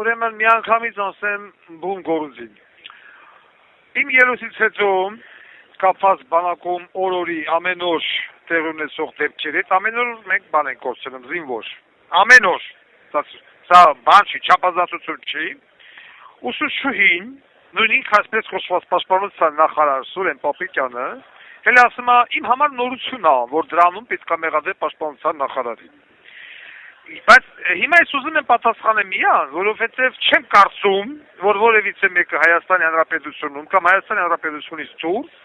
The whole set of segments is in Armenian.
ուրեմն միանգամից ասեմ բուն գորուզին։ Իմ ելույթից հետո կապված բանակում օրորի ամեն օր տեղ ունեցող դեպքերից ամեն օր մենք բան ենք կորցնում զինվոր։ Ամեն օր։ Սա բան չի, չափազատություն չի։ Ուսուցչուհին, նույնիսկ այսպես խոսված պաշտպանության նախարար Սուրեն Պապիկյանը, հենց ասում է իմ համար նորություն է, որ դրանում պետք է մեղադրել պաշտպանության նախարարին։ Բայց հիմա ես ուզում եմ պատասխանեմ միան, որովհետև չեմ կարծում, որ որևիցե մեկը Հայաստանի Հանրապետությունում կամ Հայաստանի Հանրապետությունից դուրս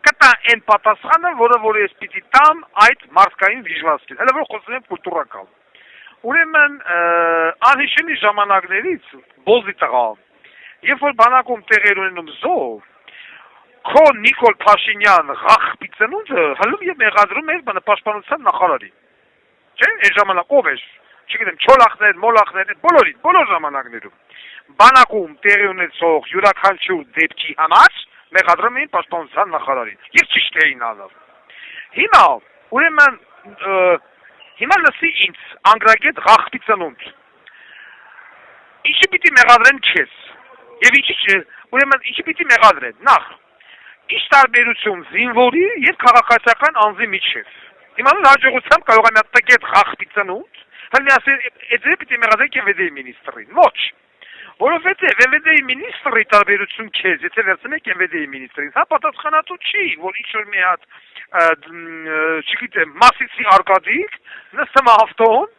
կտա այն պատասխանը, որը ես պիտի տամ այդ մարդկային դժվարին։ Հələ որ խոսում եմ կուլտուրական։ Ուրեմն անհիշելի ժամանակներից բոզի տղա, երբ որ բանակում տեղեր ունենում զով, քո Նիկոլ Փաշինյան ղախպի ծնունդը հլում եւ մեղադրում էր պաշտպանության նախարարին։ Չէ՞, այն ժամանակ ով էր, չգիտեմ, չոլախներ, մոլախներ, բոլոր ժամանակներում բանակում տեղի ունեցող յուրաքանչյուր դեպքի համար մեղադրում էին պաշտպանության նախարարին։ Եվ ճիշտ էին անում։ Հիմա, ուրեմն, հիմա լսի ինձ, անգրագետ ղախպի ծնունդ։ Ինչի պիտի մեղադրեն քեզ։ Եվ ուրեմն ինչի պիտի մեղադրեն։ Նախ, ինչ տարբերություն զինվորի եւ քաղաքացիական անձի միջեւ։ Հիմա հաջողությամբ կարող եմ տակետ ղախպի ծնունդ, հələ ասել, «Էդե պիտի մեղադրեք ԵՎԴ-ի մինիստրին»։ Ոչ։ Որովհետև ԵՎԴ-ի մինիստրի տարբերություն քեզ, եթե վերցնեք ԵՎԴ-ի մինիստրին, հա պատասխանատու չի, որ ինչ-որ մի հատ, չգիտեմ, Մասիսի Արկադիկ, նստում ավտոն,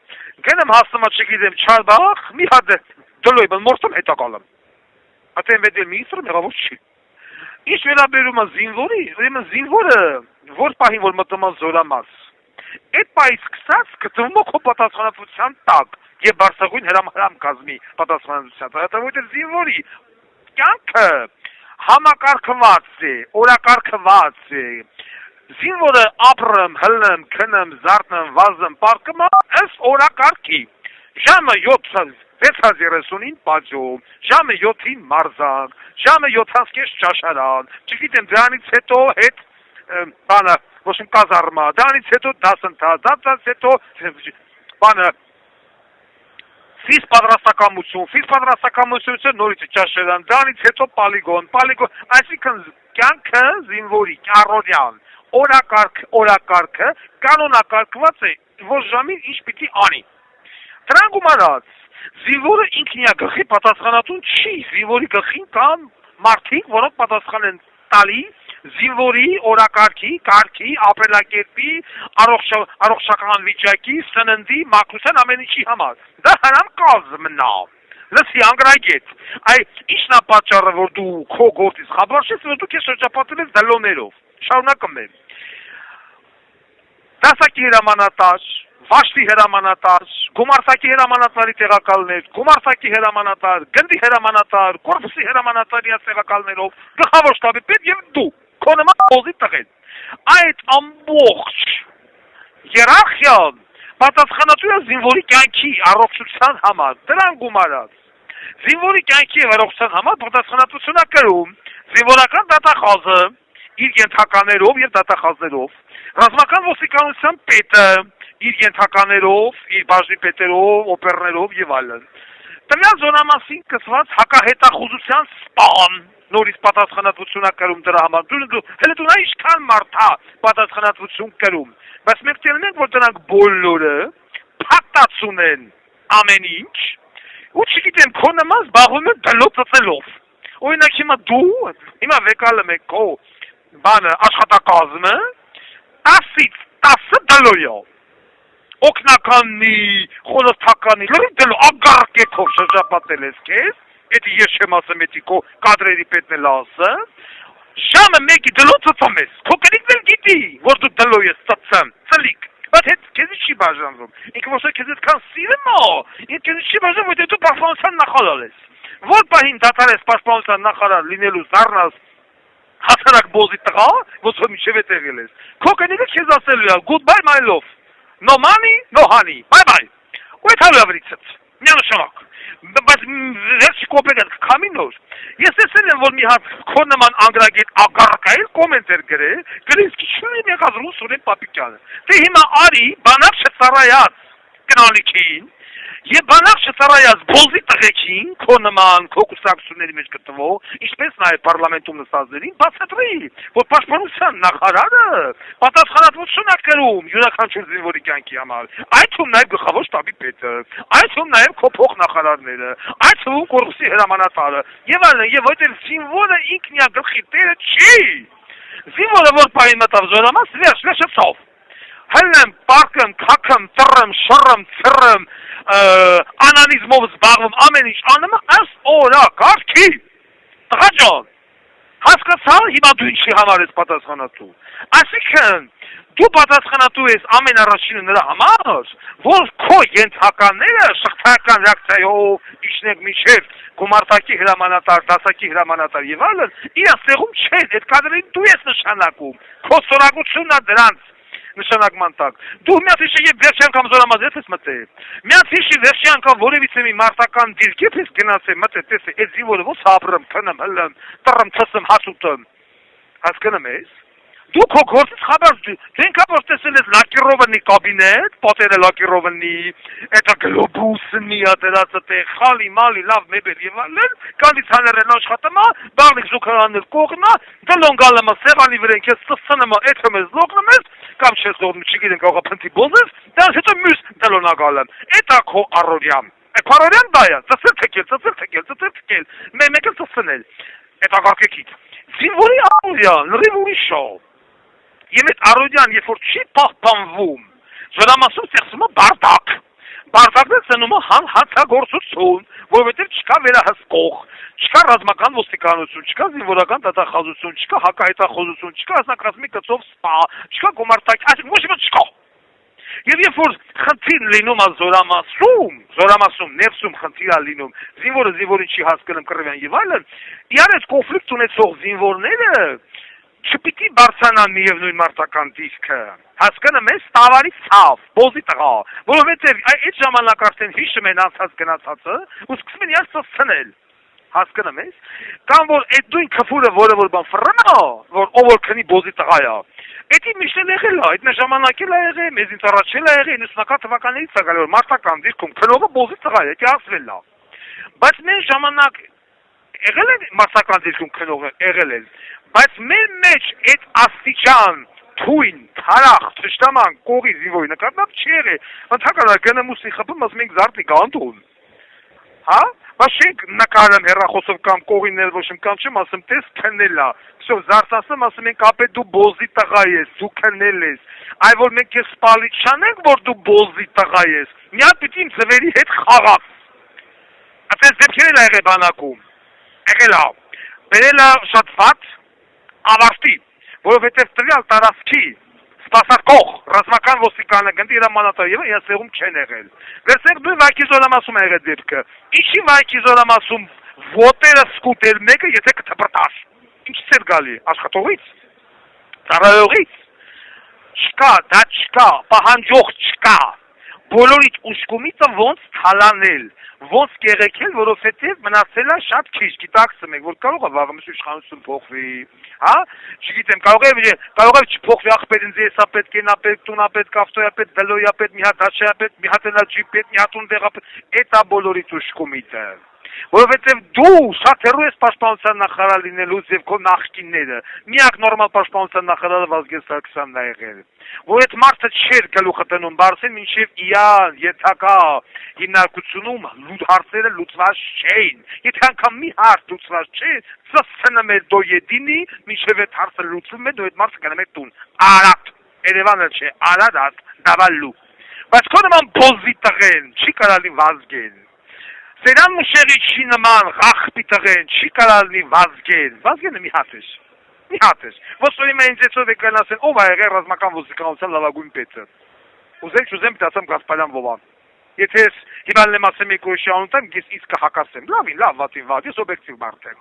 գնում հասնում չգիտեմ, Չարբախ, մի հատ դլոյ մորտում հետա գալում։ Այդ ԵՎԴ-ի մինիստրը մեղավոր չի։ Ինչ վերաբերում է զինվորի, ուրեմն զինվորը որ պահին որ մտնում է զորամաս, այդ պահից սկսած գտնվում է քո պատասխանատվության տակ եւ բարձրագույն հրամ կազմի պատասխանատվության տակ, որովհետեւ զինվորի կյանքը համակարգված է, օրակարգված է։ Զինվորը ապրում, հլնում, քնում, զարթնում, վազում, պարկում ըստ օրակարգի։ Ժամը 6:30-ին պատժում, ժամը 7-ին մարզանք, ժամը 7-ին ճաշարան, չգիտեմ դրանից հետո հետ բանը, ոչ իմ կազարմա, դրանից հետո դասընթաց, դրանից հետո բանը ֆիզ պատրաստակամություն նորից ճաշարան, դրանից հետո պոլիգոն, այսինքն կյանքը զինվորի, առօրյան, օրակարգը կանոնակարգված է, որ ժամին ինչ պիտի անի։ Դրան գումարած, զինվորը ինքնիագլխի պատասխանատուն չի, զինվորի գլխին կան մարդիկ, որոնք պատասխան են տալի զինվորի օրակարգի, կարգի, ապրելակերպի, առողջական վիճակի, սննդի, մաքրության ամեն ինչի համար։ Դա հրամ կազմն է։ Լսի անգրագետ, ի՞նչն է պատճառը, որ դու քո գործից խաբար ես, որ դու քեզ շրջապատել ես դլոներով։ Շարունակում եմ։ Դասակի հրամանատար, վաշտի հրամանատար, գումարտակի հրամանատարի տեղակալներ, գումարտակի հրամանատար, գնդի հրամանատար, կորպուսի հրամանատարի տեղակալներով, գլխավոր շտաբի պետ եւ դու, քո նման օզի տղեն։ Այդ ամբողջ հիերարխիան պատասխանատու է զինվորի կյանքի առողջության համար, դրան գումարած։ Զինվորի կյանքի առողջության համար պատասխանատվություն է կրում զինվորական դատախազը իր ենթականերով եւ դատախազներով, ռազմական ոստիկանության պետը իր ենթականերով, իր բաժնի պետերով, օպերներով եւ այլն։ Տվյալ զոնամասին կցված հակահետախուզության սպան նորից պատասխանատվություն է կրում դրա համար։ Հələ դու ինչքան մարդ է պատասխանատվություն կրում, բայց մենք տենում ենք, որ դրանք բոլորը փակտացուն են ամեն ինչ, ու չգիտեմ, քո նման զբաղվում են դլոծելով։ Օրինակ հիմա վեկալում եք քո բանը աշխատակազմը 10-ից 10 դլոյով։ Օգնականի, խորհրդականի, լրիվ դելու ագարկեքով շրջապատել ես քեզ, էդի ես չեմ ասում, էդի քո կադրերի պետն էլ ասը, ժամը մեկի դլո ծծում ես, քո կնիկն էլ գիտի, որ դու դլո ես ծծում, ծլիկ, բայց հետ քեզի չի բաժանվում, ինքը ոչ քեզ այդքան սիրում է, ինքը քեզի չի բաժանվում, որ դու պաշտպանության նախարար ես, որ պահին դադարես պաշտպանության նախարար լինելու զառնաս հասարակ բոզի տղա, ոչ որ միջև է տեղել ես, քո կնիկը քեզ ասելու է, goodbye my love. No money, no honey. Bye-bye. Wait, how have it? Միանշանակ։ Բայց վերջի կոպեկը քամին նոր։ Ես տեսել եմ, որ մի հատ քոնման անգրագետ ագարկայել կոմենտեր գրել քիչնի եկած Սուրեն Պապիկյանը։ Դե հիմա արի բանակ չծառայած կնալիքին, եւ բանակ չծառայած բոզի աղեքին, քո նման, քո կուսակցությունների մեջ գտնվող, ինչպես նաև պարլամենտում նստածներին, բացատրի, որ պաշտպանության նախարարը պատասխանատվություն է կրում յուրաքանչյուր զինվորի կյանքի համար, այդ թվում նաև գլխավոր շտաբի պետը, այդ թվում նաև քո փոխնախարարները, այդ թվում կորպուսի հրամանատարը, եւ այլն, եւ որտեղ զինվորը ինքն իր գլխի տերը չի, զինվորը որ պահին մտավ զորամաս, վերջով հելնեմ, պարկեմ, քաքեմ, ծռեմ, շռեմ, ցռեմ, անանիզմով զբաղվում, ամեն ինչ անում ըստ օրակարգի։ Տղա ջան, հասկացա՞լ հիմա դու ինչի համար ես պատասխանատու։ Այսինքն, դու պատասխանատու ես ամեն առաջինը նրա համար, որ քո ենթականները շղթայական ռեակցիայով իջնեք միջև գումարտակի հրամանատար, դասակի հրամանատար եւ այլն, իրաց տեղում չեն, այդ կադրին դու ես նշանակում, քո սորագությունն է դրանց նշանակման տակ։ Դու միած հիշի եւ վերջի անգամ զորամաս ես մտել։ Միած հիշի վերջի անգամ որևիցե մի մարտական դիրքիվ ես գնացել մտել, տեսե, այդ զինվորը ո՞նց ապրեմ, քնեմ, հլեմ, տրեմ, ցսեմ, հաց ուտեմ։ Հասկանում ես։ Դու քո գործից խաբար դու ինքաբար տեսել ես Լակիրովնի կաբինետ, պատերը Լակիրովնի, это գլոբուսնի ադերացը խալի մալի լավ մեբել եւ այլն, կոնդիցիոներն աշխատում է, բաղլիկ զուգարաններ կողնա, դլոնգալը սեղանի վրա ինքս ծծնում է, էթում ես լոգնում ես, կամ չես լոգնում, չգիտեմ կարող է փնտի բոզես, դրանց հետո մյուս դլոնագալը։ Էտա քո առօրյան։ Առօրյան դա է, ծծել, մեկը ծծնել։ Էտա գարկեքիդ։ Զինվորի առօրյան, լրիվ ուրիշ է։ Եվ այդ առօրյան, երբ որ չի պահպանվում, զորամասում ստեղծում է բարդակ։ Բարդակն է ծնում է հանցագործություն, որովհետև չկա վերահսկող, չկա ռազմական ոստիկանություն, չկա զինվորական դատախազություն, չկա հակահետախուզություն, չկա հասնակազմի գծով սպա, չկա գումարտակ, այսինքն ոչ մի չկա։ Եվ երբ որ խնդիր լինում է զորամասում, ներսում խնդիր է լինում, զինվորը զինվորին չի հասկանում կռվյան եւ այլն, իրար այդ կոնֆլիկտ ունեցող զինվորները չպիտի բարձրանան միևնույն մարտական դիրքը, հասկանում ես, տավարից ցավ, բոզի տղա, որովհետև այդ ժամանակ արդեն հիշում են անցած գնացածը ու սկսում են իրար ծծցնել, հասկնում ես, կամ որ այդ նույն քֆուրը, որը որ բան ֆռնա, որ ով որ քնի բոզի տղա է, Էդի միշտ եղել է, այդ մեր ժամանակ էլ եղել, մեզից առաջ էլ եղել, 90-ական թվականներից է գալու, որ մարտական դիրքում քնողը բոզի տղա է, դա ասվել է։ Բայց մեր ժամանակ եղել է մարտական դիրքում քնողը, եղել է, բայց մեր մեջ այդ աստիճան, թույն, թարախ, թշնաման, կողի զինվորի նկատմամբ չի եղել, ընդհանրապես գնում ու խփում, ասում ենք զարտիկ անդուն։ Հա? Բայց չենք նկարում հեռախոսով կամ կողինել ոչ կամ չեմ ասում, տես քննել է։ Всё, զարթասում ասում ենք, ապե դու բոզի տղա ես, դու քննել ես։ Այ որ մենք քեզ սպալիչ չանենք, որ դու բոզի տղա ես։ Մի հատ պիտի իմ ծվերի հետ խաղաս։ Այդպես դեպքեր էլ եղել բանակում։ Եղել է։ Բերել է շատ վատ ավարտի, որովհետև տվյալ տարածքի սպասարկող ռազմական ոստիկանը գնդի հրամանատար եւ իրացեղում չեն եղել։ Վերցեք դու վայքի զորամասում ա եղել դեպքը։ Ինչի վայքի զորամասում ոտերը սկուտել մեկը, եթե կթպրտաս։ Ինչից էր գալի, աշխատողից, ծառայողից։ Չկա, դա չկա, պահանջող չկա։ Բոլորիդ ուշկումիցը ոնց թալանել, ոնց կեղեքել, որովհետև մնացել է շատ քիչ, գիտակցում եք, որ կարող է վաղը միշտ իշխանություն փոխվի, հա, չգիտեմ, կարող է չփոխվի աղբերին զեսապետ, կենապետ, տունապետ, կավտոյապետ, դլոյապետ, մի հատ հաշեապետ, մի հատ էլաջիպետ, մի հատ ունդեղապետ, էտա բոլորիդ ուշկումիցը։ Որովհետև դու շատ հեռու ես պաշտպանության նախարար լինելուց եւ քո նախկինները։ Միակ նորմալ պաշտպանության նախարարը Վազգեն Սարգսյանն է եղել։ Որ այդ մարդը չէր գլուխը տնում Բարսեն, մինչև իան ենթակա հիմնարկությունում հարցերը լուծված չէին։ Եթե անգամ մի հարց լուծված չէ, ծծնում էր դոյեդինի, մինչև այդ հարցը լուծվում է, դու այդ մարդը գնում է տուն։ Արատ, Երևանը չէ, Արարատ, դավալու։ Բայց քո նման բոզի տղեն չի կարալի Վազգեն։ Սերան մշերի չի նման ղախպի տղեն, չի կարալնի Վազգեն, Վազգենը մի հատ ես, ոսորիմ է ինձ էցով եկան ասեն, ով է եղել ռազմական ոստիկանության լավագույն պետը, ուզեմ պիտասեմ Գասպարյան Վովան, եթե ես հիման լեմ ասեմ եք ոյշի անունտեմ, ես իսկ կհակասեմ, լավին, լավ, վատին վատ, ես օբեկտիվ մարդ եմ,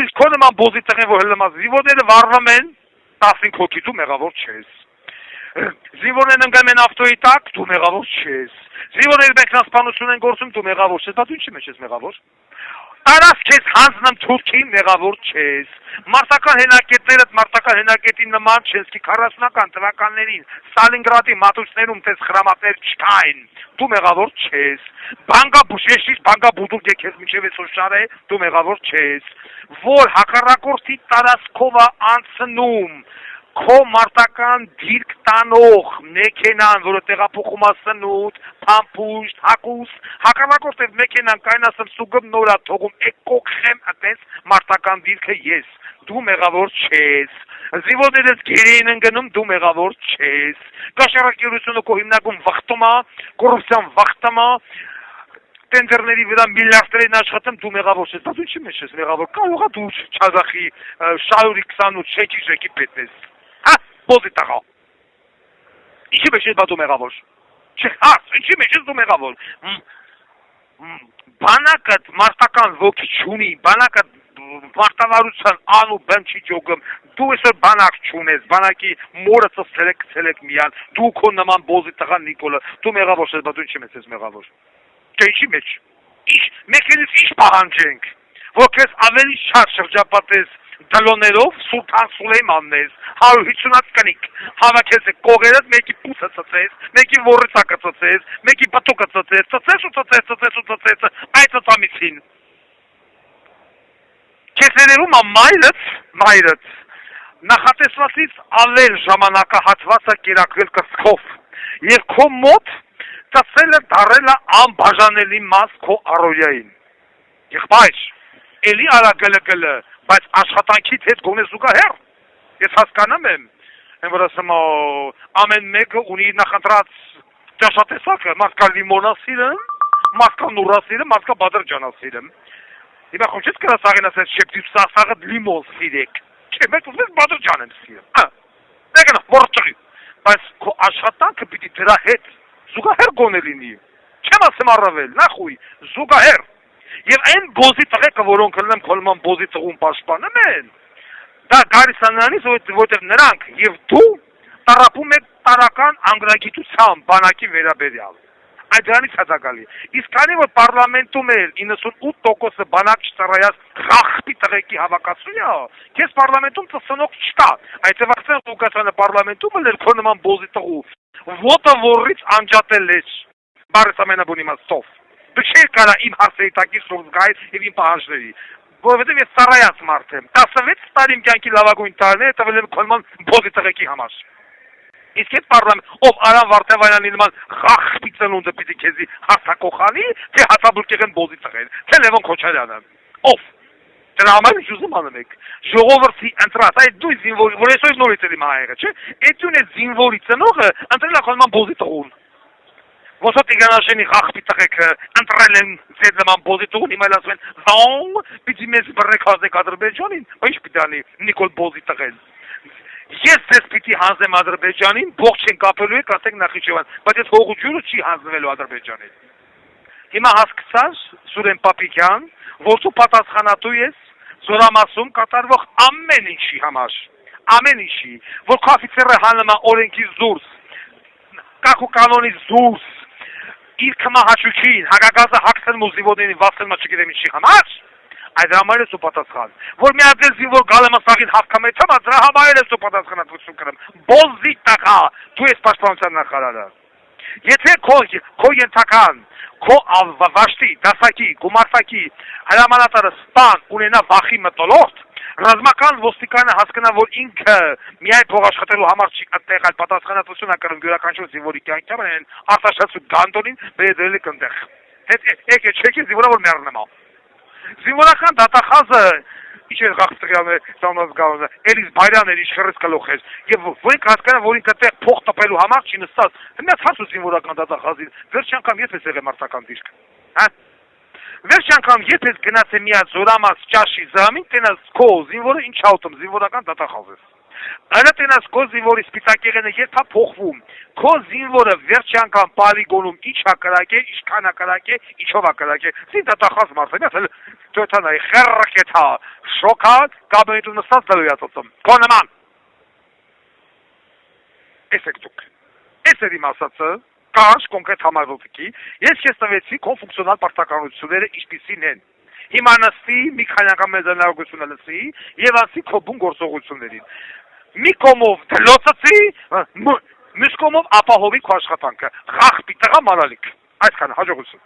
իսկ քո նման բոզի տղեն, որ հլմազ, զինվորները վառվում են, 15 հոգի դու մեղավոր չես, զինվորներն ընկնում են ավտոյի տակ, դու մեղավոր չես, զինվորները մեկնասպանություն են գործում, դու մեղավոր չես, բայց ինչի մեջ ես մեղավոր։ Արաս քեզ հանձնեմ Թուրքի մեղավոր չես։ Մարտական հենակետի նման չես, ki 40-ական թվականներին Ստալինգրադի մատուցներում տես խրամատներ չկային։ Դու մեղավոր չես։ Բանգաբուդուկ քեզ միջև սոշարե, դու մեղավոր չես։ Որ հակառակորդի տարածքով անցնում քո մարտական դիրք տանող մեքենան, որը տեղափոխում է սնունդ, փամփուշտ, հագուստ, հակառակորդ է մեքենան կայնասում սուգում նորա թողում կողքեմ այդպես մարտական դիրքը ես, դու մեղավոր չես, զինվորներս գերին են գնում, դու մեղավոր չես, կաշառակերությունը քո հիմնական վախտում է, կոռուպցիան վախտում է, տենդերների վրա միլիարդերին աշխատում, դու մեղավոր չես, բայց ինչի մեջ ես մեղավոր, կարող է դու Չազախի շահուրի 28 շեքի պետ ես, հա, բոզի տղա, ինչի մեջ ես դու մեղավոր, ինչի մեջ ես դու մեղավոր, բանակդ մարտական ոգի չունի, բանակդ մարտավարության ան ու բեմ չի ջոգում, դու այսօր բանակ չունես, բանակի մորը ծծելեք միան, դու քո նման բոզի տղա Նիկոլը, դու մեղավոր ես, բայց ինչի մեջ ես մեղավոր, ինչի մեջ, մեկենից ինչ պահանջենք, որ քեզ ավելի շատ շրջապատես դլոներով Սուլթան Սուլեյմանն ես, 150 կնիկ, հավաքես է կողերդ, մեկի պուսը ծծես, մեկի որրիցակը ծծես, մեկի բտուկը ծծես, այդ ծծամիցին։ Քեզ ներերում մայրըց, նախատեսվածից ավել ժամանակահատված է կերակրել կրծքով, և քո մոտ ծծելը դարել է անբաժանելի մաս քո առօրյային։ Եղբայր, էլի արա գլը, բայց աշխատանքիդ հետ գոնե զուգահեռ, ես հասկանում եմ, որ ասեմ ամեն մեկը ունի նախընտրած ճաշատեսակը, մարդ կա լիմոնասիրը, մարդ կա նուրասիրը, մարդ կա բադրջանասիրը։ Հիմա խոմ չես կրած աղեն ասես շեպտիվ սասաղը լիմոն սիրեք, չէ, մեկ ուզես բադրջան եմ սիրեմ, դեգնա, որը բայց քո աշխատանքը պիտի դրա հետ զուգահեռ գոնե լինի, չեմ ասեմ առավել, նախույ, զուգահեռ, և այն բոզի տղեկը, որոնք լնեմ քոլման բոզի տղում պաշպանում են, դա գարիս անրանից, որտև նրանք և դու տարապում եք տարական անգրագիտության բանակի վերաբերյալ, այդ դրանից հատակալի, իսկ քանի որ պարլամենտում էր 98% բանակ չծառայած խախպի տղեկի հավաքածուն է, քեզ պարլամենտում ծսնող չկա, այդ ծվախցեն Ղուկասյանը պարլամենտում էր քո նման բոզի տղու, ոտը որից անջատել ես, բարես ամենաբուն իմաստով, դու չէր կարա իմ հարցերի տակի սուրս գայր և իմ պահանջների, որովհետև ես ծառայած մարդ եմ, 16 տարի իմ կյանքի լավագույն տարիները տվել եմ քո նման բոզի տղեկի համար։ Իսկ այդ պարլամենտ, ով Արամ Վարդևանյանի նման խախպի ծնունդը պիտի քեզի հաստակոխանի, թե հացաբուրկեղեն բոզի տղեն, թե Լևոն Քոչարյանը, ով, դրա համար ինչ ուզում անում եք, ժողովրդի ընտրած, այդ դու զինվորի, որ այսօր նորից էլի մահայեղը, չէ, այդ դուն է զինվորի ծնողը ընտրել է քո նման բոզի տղուն, ոսո Տիգրանաշենի խախպի տղեկը ընտրել են ձեր նման բոզի տղուն, հիմա էլ ասում են, զոն, պիտի մեզ բռնեք հանձնեք Ադրբեջանին, ինչ պիտի անի Նիկոլ բոզի տղեն։ Ես ձեզ պիտի հանձնեմ Ադրբեջանին, ողջ են կապելու եք, ասեք Նախիջևան, բայց ես հողուջուրը չի հանձնվելու Ադրբեջանին։ Հիմա հասկացար Սուրեն Պապիկյան, որ դու պատասխանատու ես Զորամասում կատարվող ամեն ինչի համար, ամեն ինչի, որ քո օֆիցերը հանում է օրենքից դուրս, կախ ու կանոնից դուրս, իր կմահաճուքին, հակագազը հագցնում ու զինվորներին վասնում չգիտեմ ինչի համար, այդ համար ես ու պատասխան, որ մի հատ զինվոր գալեմ ասաղին հավքամեթում, դրա համար ես ու պատասխանատվություն կրեմ, բոզի տղա, դու ես պաշտպանության նախարարը, եթե քո ենթական, քո վաշտի, դասակի, գումարտակի, հրամանատարը սպան ունենա վախի մտոլորտ, ռազմական ոստիկանը հասկանա, որ ինքը միայն փող աշխատելու համար չի այդտեղ այլ պատասխանատվություն է կրում յուրաքանչյուր զինվորի կյանքի համար, արտաշատու գանդոնին բերել եք այնտեղ։ Եկե չեկի զինվորը որ մեռնեմ։ Զինվորական դատախազը ինչ է գաղթղյանը ծանոթ Էլիս Բայրաներ իշխրես կլոխեր եւ որինք հասկանա որ ինքը տեղ փող տպելու համար չի նստած մեծ հասու զինվորական դատախազին վերջ անգամ եթե եղե մարտական դիրք հա վերջ անգամ եթե գնաց է միած Զորամաս ճաշի զամին տենաս քո զինվորը ինչ աուտում զինվորական դատախազ է Այլ տենաս քո զինվորի սպիտակեղենը երբ է փոխվում քո զինվորը վերջ անգամ պոլիգոնում ինչ հակարակ է ինչքան հակարակ է ինչով հակարակ է զին դատախազ մարդ Totanay xerraketa şokat kabinetun nıstas dalıyatottum. Konaman. Esektuk. Eseri masası karşı konkret hamarlıktaki yes kestavetsi konfunksiyonel partakanlıkçıları işbirliğinin հիմա նստի, մի քանի անգամ մեզ հնարավորությունը լսի եւ ասի քո բուն գործողություններին։ Մի կողմով դլոցացի, մյուս կողմով ապահովի քո աշխատանքը։ Խախտի տղա մանալիք։ Այսքան հաջողություն։